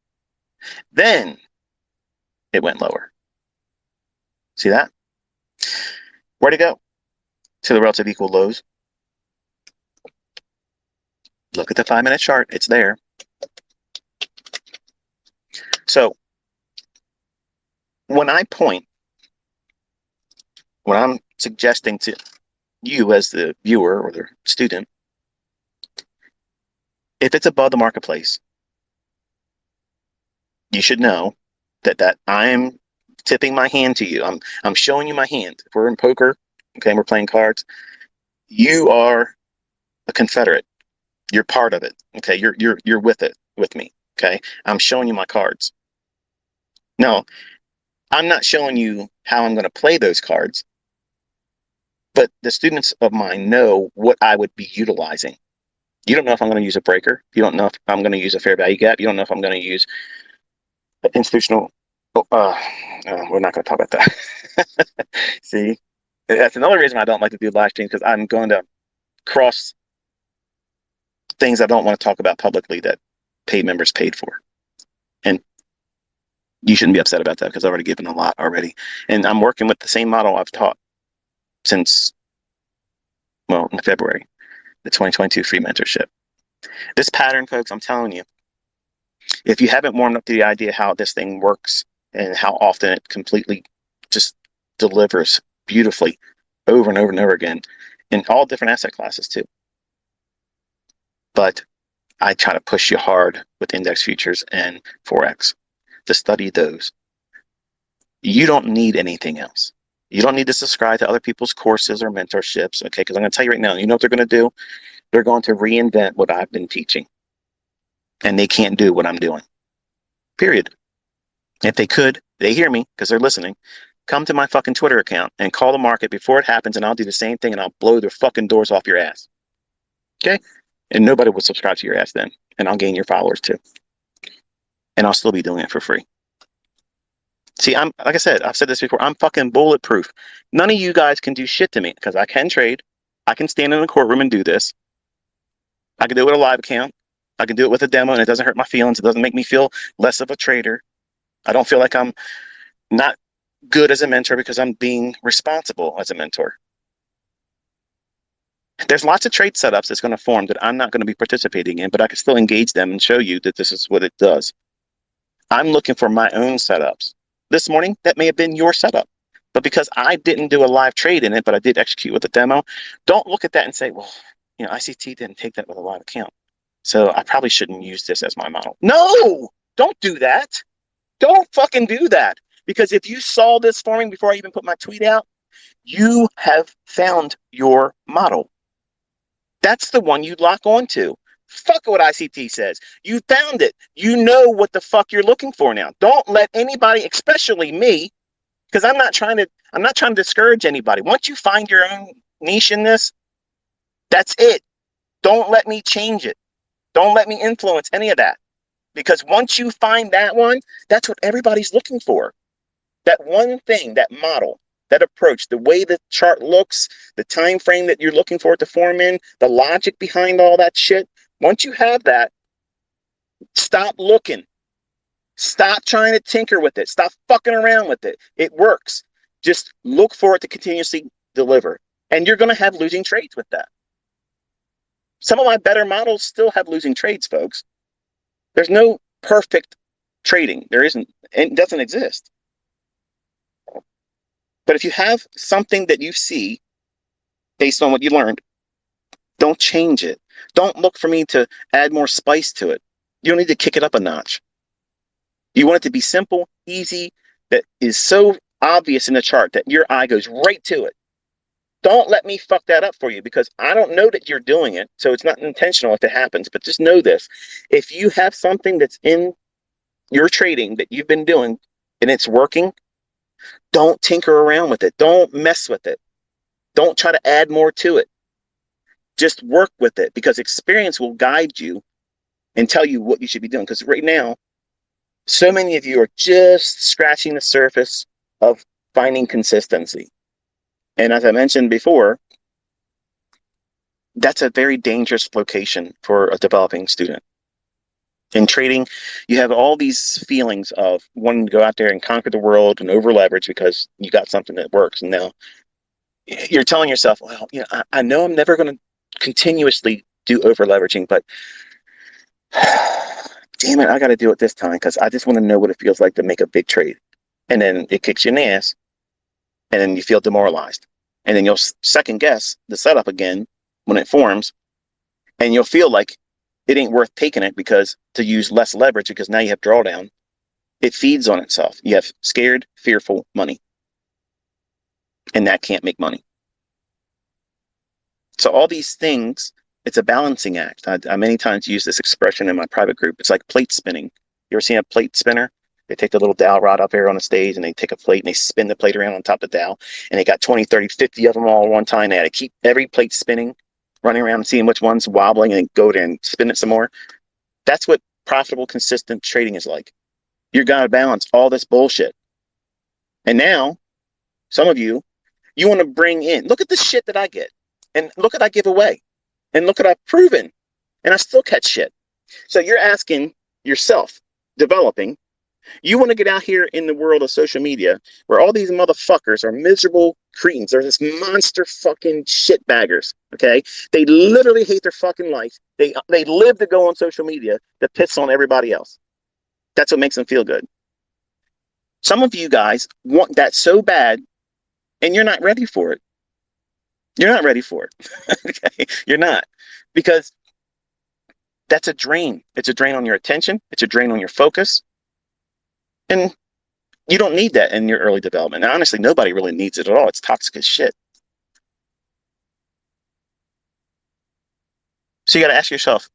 Then it went lower. See that? Where'd it go? To the relative equal lows. Look at the 5 minute chart. It's there. So when I'm suggesting to you as the viewer or the student, if it's above the marketplace, you should know that I'm tipping my hand to you. I'm showing you my hand. If we're in poker, okay, and we're playing cards, you are a Confederate. You're part of it. Okay. You're with it with me. Okay. I'm showing you my cards. No, I'm not showing you how I'm going to play those cards, but the students of mine know what I would be utilizing. You don't know if I'm going to use a breaker. You don't know if I'm going to use a fair value gap. You don't know if I'm going to use institutional. We're not going to talk about that. See, that's another reason I don't like to do live streams, because I'm going to cross things I don't want to talk about publicly that paid members paid for. And you shouldn't be upset about that, because I've already given a lot already. And I'm working with the same model I've taught since, well, in February, the 2022 free mentorship. This pattern, folks, I'm telling you, if you haven't warmed up to the idea how this thing works and how often it completely just delivers beautifully over and over and over again in all different asset classes too. But I try to push you hard with index futures and Forex to study those. You don't need anything else. You don't need to subscribe to other people's courses or mentorships, okay? Because I'm going to tell you right now, you know what they're going to do? They're going to reinvent what I've been teaching. And they can't do what I'm doing. Period. If they could, they hear me because they're listening. Come to my fucking Twitter account and call the market before it happens, and I'll do the same thing, and I'll blow their fucking doors off your ass. Okay? And nobody will subscribe to your ass then. And I'll gain your followers too. And I'll still be doing it for free. See, I'm, like I said, I've said this before, I'm fucking bulletproof. None of you guys can do shit to me, because I can trade. I can stand in a courtroom and do this. I can do it with a live account. I can do it with a demo, and it doesn't hurt my feelings. It doesn't make me feel less of a trader. I don't feel like I'm not good as a mentor, because I'm being responsible as a mentor. There's lots of trade setups that's going to form that I'm not going to be participating in, but I can still engage them and show you that this is what it does. I'm looking for my own setups. This morning, that may have been your setup. But because I didn't do a live trade in it, but I did execute with a demo, don't look at that and say, well, you know, ICT didn't take that with a live account, so I probably shouldn't use this as my model. No, don't do that. Don't fucking do that. Because if you saw this forming before I even put my tweet out, you have found your model. That's the one you lock onto. Fuck what ICT says. You found it. You know what the fuck you're looking for now. Don't let anybody, especially me, because I'm not trying to discourage anybody. Once you find your own niche in this, that's it. Don't let me change it. Don't let me influence any of that. Because once you find that one, that's what everybody's looking for. That one thing, that model, that approach, the way the chart looks, the time frame that you're looking for it to form in, the logic behind all that shit. Once you have that, stop looking. Stop trying to tinker with it. Stop fucking around with it. It works. Just look for it to continuously deliver. And you're going to have losing trades with that. Some of my better models still have losing trades, folks. There's no perfect trading. There isn't. It doesn't exist. But if you have something that you see based on what you learned, don't change it. Don't look for me to add more spice to it. You don't need to kick it up a notch. You want it to be simple, easy, that is so obvious in the chart that your eye goes right to it. Don't let me fuck that up for you, because I don't know that you're doing it, so it's not intentional if it happens. But just know this. If you have something that's in your trading that you've been doing and it's working, don't tinker around with it. Don't mess with it. Don't try to add more to it. Just work with it, because experience will guide you and tell you what you should be doing. Because right now, so many of you are just scratching the surface of finding consistency. And as I mentioned before, that's a very dangerous location for a developing student. In trading, you have all these feelings of wanting to go out there and conquer the world and over leverage because you got something that works. And now you're telling yourself, well, you know, I know I'm never going to continuously do over leveraging, but damn it, I got to do it this time because I just want to know what it feels like to make a big trade. And then it kicks you in the ass, and then you feel demoralized. And then you'll second guess the setup again when it forms, and you'll feel like it ain't worth taking it because to use less leverage, because now you have drawdown. It feeds on itself. You have scared, fearful money, and that can't make money. So all these things It's a balancing act. I many times use this expression in my private group. It's like plate spinning. You ever seen a plate spinner? They take the little dowel rod up here on the stage and they take a plate and they spin the plate around on top of the dowel. And they got 20, 30, 50 of them all at one time. They had to keep every plate spinning, running around and seeing which one's wobbling and go there and spin it some more. That's what profitable, consistent trading is like. You're going to balance all this bullshit. And now, some of you want to bring in, look at the shit that I get. And look what I give away. And look what I've proven. And I still catch shit. So you're asking yourself, developing, you want to get out here in the world of social media where all these motherfuckers are miserable cretins. They're this monster fucking shitbaggers. Okay? They literally hate their fucking life. They live to go on social media to piss on everybody else. That's what makes them feel good. Some of you guys want that so bad, and you're not ready for it. You're not ready for it. Okay? You're not. Because that's a drain. It's a drain on your attention. It's a drain on your focus. And you don't need that in your early development. And honestly, nobody really needs it at all. It's toxic as shit. So you got to ask yourself,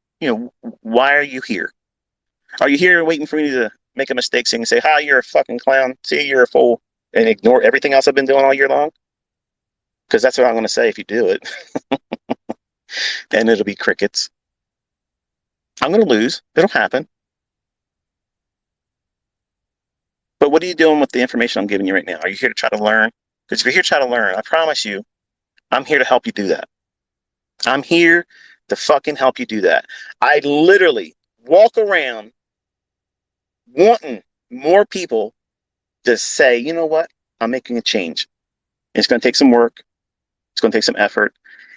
why are you here? Are you here waiting for me to make a mistake so you can say, hi, you're a fucking clown. See, you're a fool. And ignore everything else I've been doing all year long? Because that's what I'm going to say if you do it. And it'll be crickets. I'm going to lose. It'll happen. But what are you doing with the information I'm giving you right now? Are you here to try to learn? Because if you're here to try to learn, I promise you, I'm here to help you do that. I'm here to fucking help you do that. I literally walk around wanting more people to say, you know what? I'm making a change. It's going to take some work. It's going to take some effort.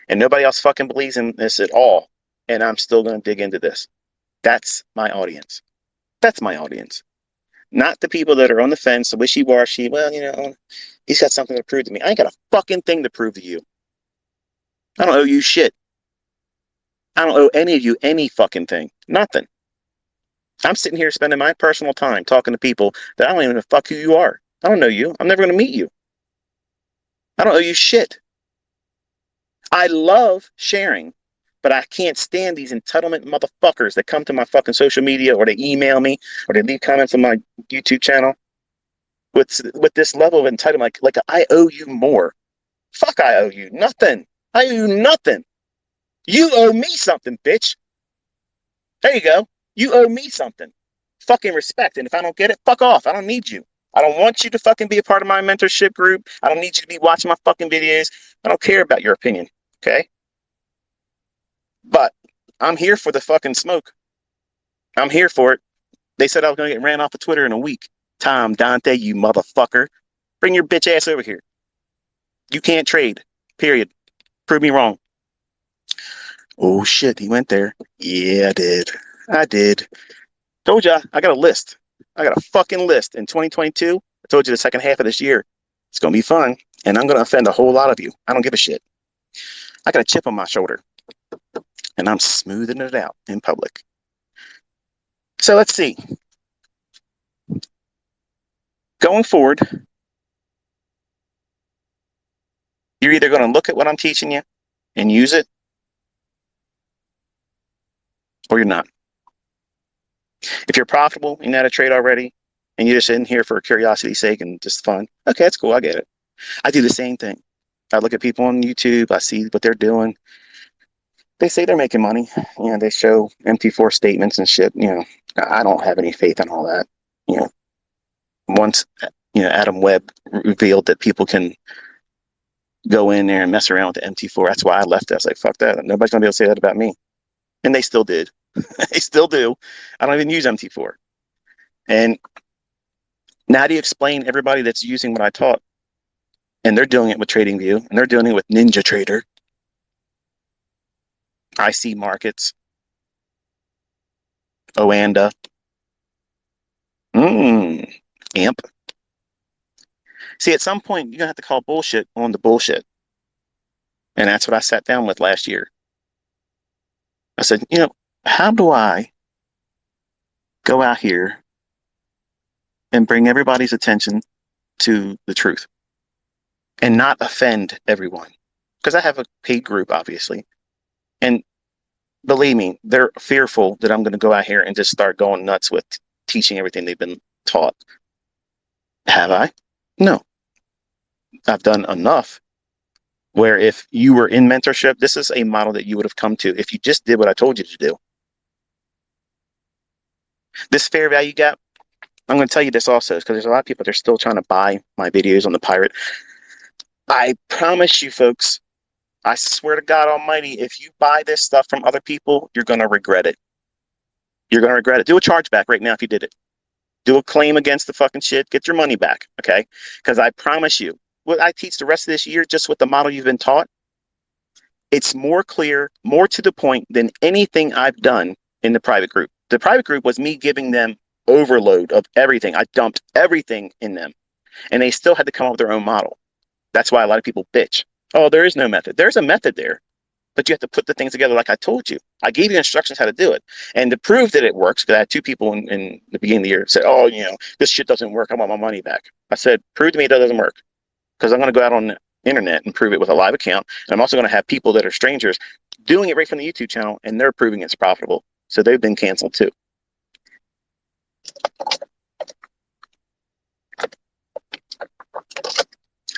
And nobody else fucking believes in this at all. And I'm still going to dig into this. That's my audience. That's my audience. Not the people that are on the fence, wishy-washy. Well, he's got something to prove to me. I ain't got a fucking thing to prove to you. I don't owe you shit. I don't owe any of you any fucking thing. Nothing. I'm sitting here spending my personal time talking to people that I don't even know fuck who you are. I don't know you. I'm never going to meet you. I don't owe you shit. I love sharing, but I can't stand these entitlement motherfuckers that come to my fucking social media or they email me or they leave comments on my YouTube channel with this level of entitlement. Like I owe you more. Fuck, I owe you nothing. I owe you nothing. You owe me something, bitch. There you go. You owe me something. Fucking respect. And if I don't get it, fuck off. I don't need you. I don't want you to fucking be a part of my mentorship group. I don't need you to be watching my fucking videos. I don't care about your opinion. Okay? But I'm here for the fucking smoke. I'm here for it. They said I was going to get ran off of Twitter in a week. Tom Dante, you motherfucker. Bring your bitch ass over here. You can't trade. Period. Prove me wrong. Oh shit, he went there. Yeah, I did. Told you I got a list. I got a fucking list. In 2022, I told you the second half of this year, it's going to be fun. And I'm going to offend a whole lot of you. I don't give a shit. I got a chip on my shoulder. And I'm smoothing it out in public. So let's see. Going forward, you're either going to look at what I'm teaching you and use it, or you're not. If you're profitable, you know how to trade already, and you're just in here for curiosity's sake and just fun, okay, that's cool. I get it. I do the same thing. I look at people on YouTube. I see what they're doing. They say they're making money. They show MT4 statements and shit. I don't have any faith in all that. Once, Adam Webb revealed that people can go in there and mess around with the MT4. That's why I left it. I was like, fuck that. Nobody's going to be able to say that about me. And they still did. They still do. I don't even use MT4. And now do you explain everybody that's using what I taught? And they're doing it with TradingView, and they're doing it with Ninja Trader, IC Markets, Oanda, AMP. See, at some point, you're going to have to call bullshit on the bullshit. And that's what I sat down with last year. I said, how do I go out here and bring everybody's attention to the truth and not offend everyone? Because I have a paid group, obviously. And Believe me, they're fearful that I'm going to go out here and just start going nuts with teaching everything they've been taught. Have I? No. I've done enough where if you were in mentorship, this is a model that you would have come to if you just did what I told you to do. This fair value gap, I'm going to tell you this also, because there's a lot of people that are still trying to buy my videos on the pirate. I promise you, folks, I swear to God Almighty, if you buy this stuff from other people, you're going to regret it. You're going to regret it. Do a chargeback right now if you did it. Do a claim against the fucking shit. Get your money back, okay? Because I promise you, what I teach the rest of this year, just with the model you've been taught, it's more clear, more to the point than anything I've done in the private group. The private group was me giving them overload of everything. I dumped everything in them, and they still had to come up with their own model. That's why a lot of people bitch. Oh, there is no method. There's a method there, but you have to put the things together like I told you. I gave you instructions how to do it. And to prove that it works, because I had two people in the beginning of the year said, oh, this shit doesn't work. I want my money back. I said, prove to me that doesn't work, because I'm going to go out on the internet and prove it with a live account. And I'm also going to have people that are strangers doing it right from the YouTube channel, and they're proving it's profitable. So they've been canceled too.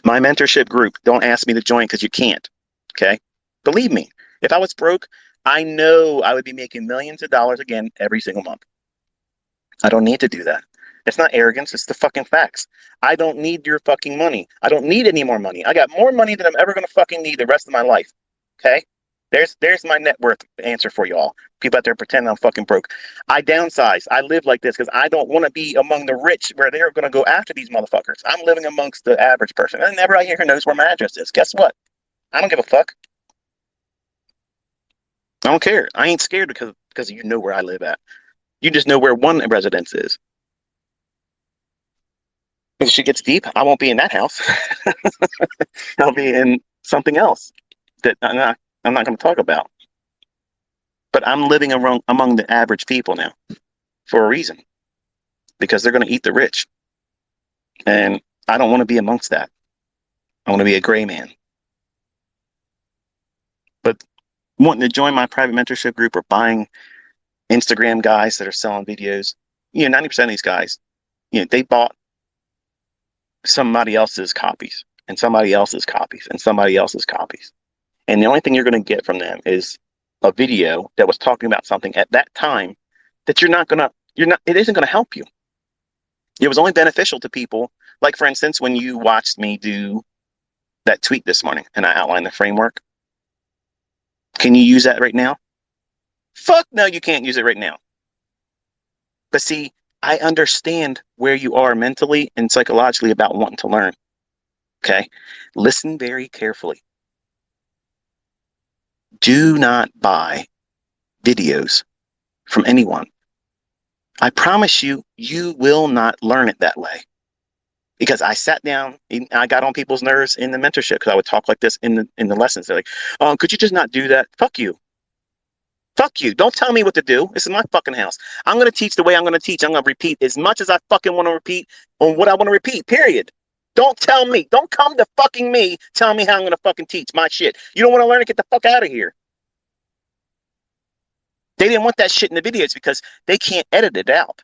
My mentorship group, don't ask me to join because you can't. Okay? Believe me, if I was broke, I know I would be making millions of dollars again every single month. I don't need to do that. It's not arrogance, it's the fucking facts. I don't need your fucking money. I don't need any more money. I got more money than I'm ever gonna fucking need the rest of my life. Okay? There's my net worth answer for y'all. People out there pretending I'm fucking broke. I downsize. I live like this because I don't want to be among the rich where they're gonna go after these motherfuckers. I'm living amongst the average person. And everybody here knows where my address is. Guess what? I don't give a fuck. I don't care. I ain't scared because you know where I live at. You just know where one residence is. If she gets deep, I won't be in that house. I'll be in something else that I'm not going to talk about. But I'm living among the average people now for a reason, because they're going to eat the rich. And I don't want to be amongst that. I want to be a gray man. But wanting to join my private mentorship group or buying Instagram guys that are selling videos, 90% of these guys, they bought somebody else's copies and somebody else's copies and somebody else's copies. And the only thing you're going to get from them is a video that was talking about something at that time that it isn't going to help you. It was only beneficial to people. Like, for instance, when you watched me do that tweet this morning and I outlined the framework, can you use that right now? Fuck no, you can't use it right now. But see, I understand where you are mentally and psychologically about wanting to learn. Okay? Listen very carefully. Do not buy videos from anyone. I promise you, you will not learn it that way. Because I sat down, and I got on people's nerves in the mentorship because I would talk like this in the lessons. They're like, "Oh, could you just not do that?" Fuck you. Fuck you. Don't tell me what to do. This is my fucking house. I'm going to teach the way I'm going to teach. I'm going to repeat as much as I fucking want to repeat on what I want to repeat, period. Don't tell me. Don't come to fucking me tell me how I'm going to fucking teach my shit. You don't want to learn it? Get the fuck out of here. They didn't want that shit in the videos because they can't edit it out.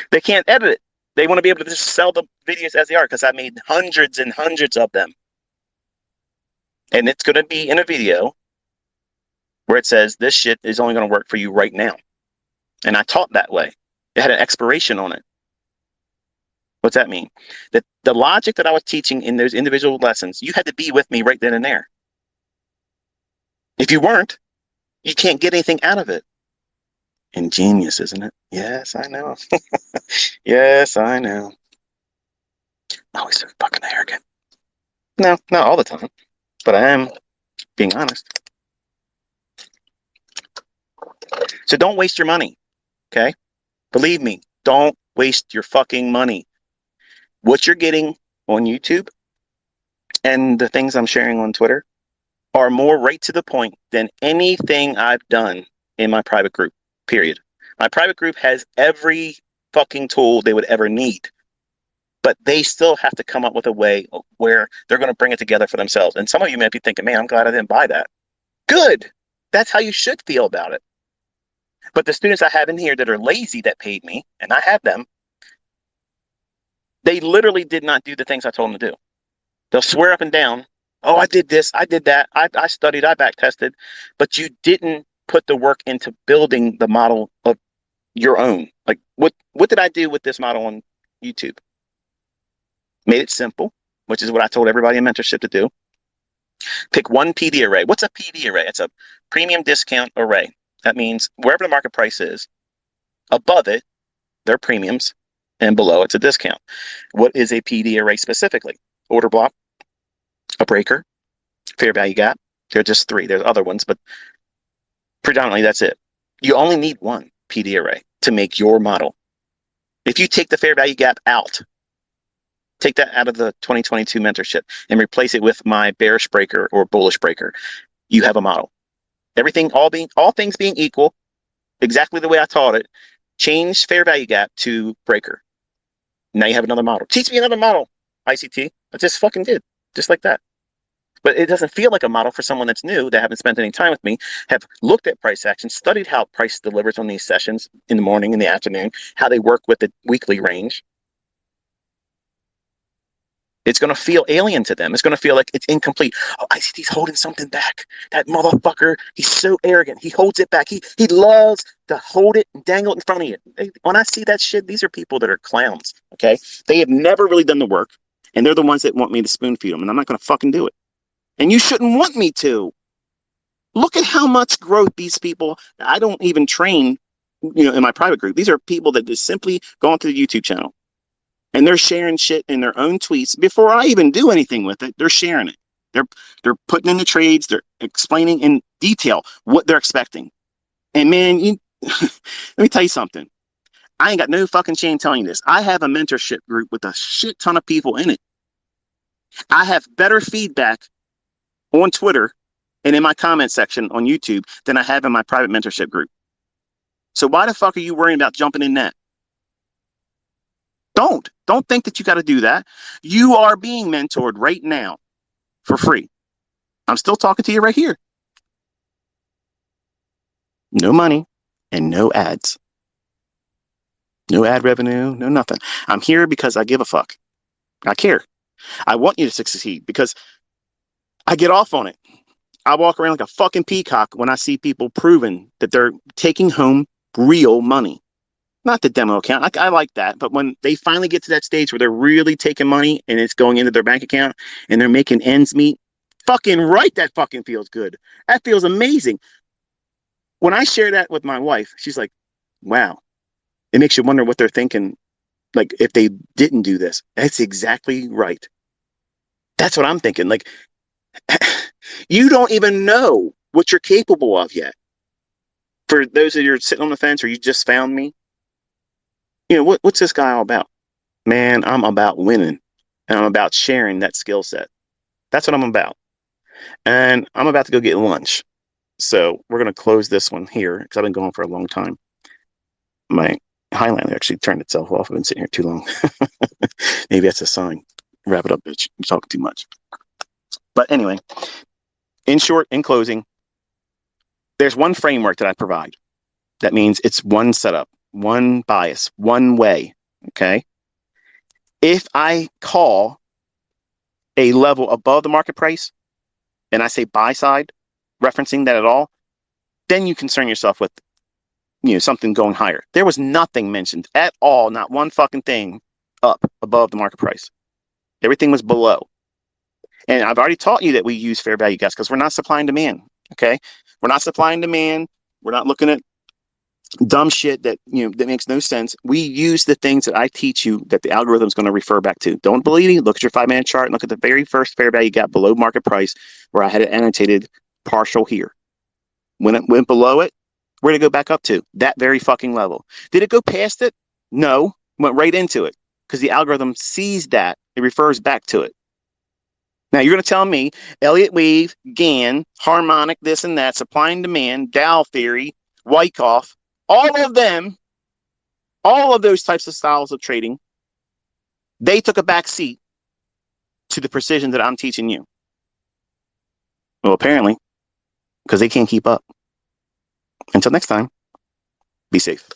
They can't edit it. They want to be able to just sell the videos as they are because I made hundreds and hundreds of them. And it's going to be in a video where it says this shit is only going to work for you right now. And I taught that way. It had an expiration on it. What's that mean? That the logic that I was teaching in those individual lessons, you had to be with me right then and there. If you weren't, you can't get anything out of it. Ingenious, isn't it? Yes, I know. Yes, I know. Always so fucking arrogant. No, not all the time. But I am being honest. So don't waste your money. Okay? Believe me, don't waste your fucking money. What you're getting on YouTube and the things I'm sharing on Twitter are more right to the point than anything I've done in my private group, period. My private group has every fucking tool they would ever need, but they still have to come up with a way where they're going to bring it together for themselves. And some of you might be thinking, man, I'm glad I didn't buy that. Good. That's how you should feel about it. But the students I have in here that are lazy that paid me, and I have them, they literally did not do the things I told them to do. They'll swear up and down, oh, I did this, I did that, I studied, I back tested, but you didn't put the work into building the model of your own. Like, what did I do with this model on YouTube? Made it simple, which is what I told everybody in mentorship to do. Pick one PD array. What's a PD array? It's a premium discount array. That means wherever the market price is, above it, they're premiums, and below it's a discount. What is a PD array specifically? Order block, a breaker, fair value gap. There are just three. There's other ones, but predominantly that's it. You only need one PD array to make your model. If you take the fair value gap out, take that out of the 2022 mentorship and replace it with my bearish breaker or bullish breaker, you have a model. Everything, all things being equal, exactly the way I taught it, change fair value gap to breaker. Now you have another model. Teach me another model, ICT. I just fucking did, just like that. But it doesn't feel like a model for someone that's new, that haven't spent any time with me, have looked at price action, studied how price delivers on these sessions in the morning, in the afternoon, how they work with the weekly range. It's going to feel alien to them. It's going to feel like it's incomplete. Oh, ICT's holding something back. That motherfucker, he's so arrogant. He holds it back. He loves to hold it and dangle it in front of you. When I see that shit, these are people that are clowns, okay? They have never really done the work, and they're the ones that want me to spoon feed them, and I'm not going to fucking do it. And you shouldn't want me to. Look at how much growth these people, I don't even train, in my private group. These are people that just simply go onto the YouTube channel. And they're sharing shit in their own tweets before I even do anything with it. They're sharing it. They're putting in the trades. They're explaining in detail what they're expecting. And man, let me tell you something. I ain't got no fucking shame telling you this. I have a mentorship group with a shit ton of people in it. I have better feedback on Twitter and in my comment section on YouTube than I have in my private mentorship group. So why the fuck are you worrying about jumping in that? Don't think that you got to do that. You are being mentored right now for free. I'm still talking to you right here. No money and no ads. No ad revenue, no nothing. I'm here because I give a fuck. I care. I want you to succeed because I get off on it. I walk around like a fucking peacock when I see people proving that they're taking home real money. Not the demo account. I like that. But when they finally get to that stage where they're really taking money and it's going into their bank account and they're making ends meet, fucking right, that fucking feels good. That feels amazing. When I share that with my wife, she's like, wow. It makes you wonder what they're thinking, like if they didn't do this. That's exactly right. That's what I'm thinking. Like, you don't even know what you're capable of yet. For those of you sitting on the fence or you just found me, what's this guy all about? Man, I'm about winning and I'm about sharing that skill set. That's what I'm about. And I'm about to go get lunch. So we're going to close this one here because I've been going for a long time. My Highlander actually turned itself off. I've been sitting here too long. Maybe that's a sign. Wrap it up, bitch. You're talking too much. But anyway, in short, in closing, there's one framework that I provide. That means it's one setup, one bias, one way. Okay. If I call a level above the market price and I say buy side, referencing that at all, then you concern yourself with something going higher. There was nothing mentioned at all, not one fucking thing up above the market price. Everything was below. And I've already taught you that we use fair value gaps because we're not supply and demand. Okay, we're not supply and demand. We're not looking at dumb shit that that makes no sense. We use the things that I teach you that the algorithm is going to refer back to. Don't believe me? Look at your 5-minute chart and look at the very first fair value gap below market price where I had it annotated partial here. When it went below it, where did it go back up to? That very fucking level. Did it go past it? No, went right into it because the algorithm sees that. It refers back to it. Now you're going to tell me Elliott Wave, Gann, harmonic, this and that, supply and demand, Dow theory, Wyckoff, all of them, all of those types of styles of trading, they took a back seat to the precision that I'm teaching you. Well, apparently, because they can't keep up. Until next time, be safe.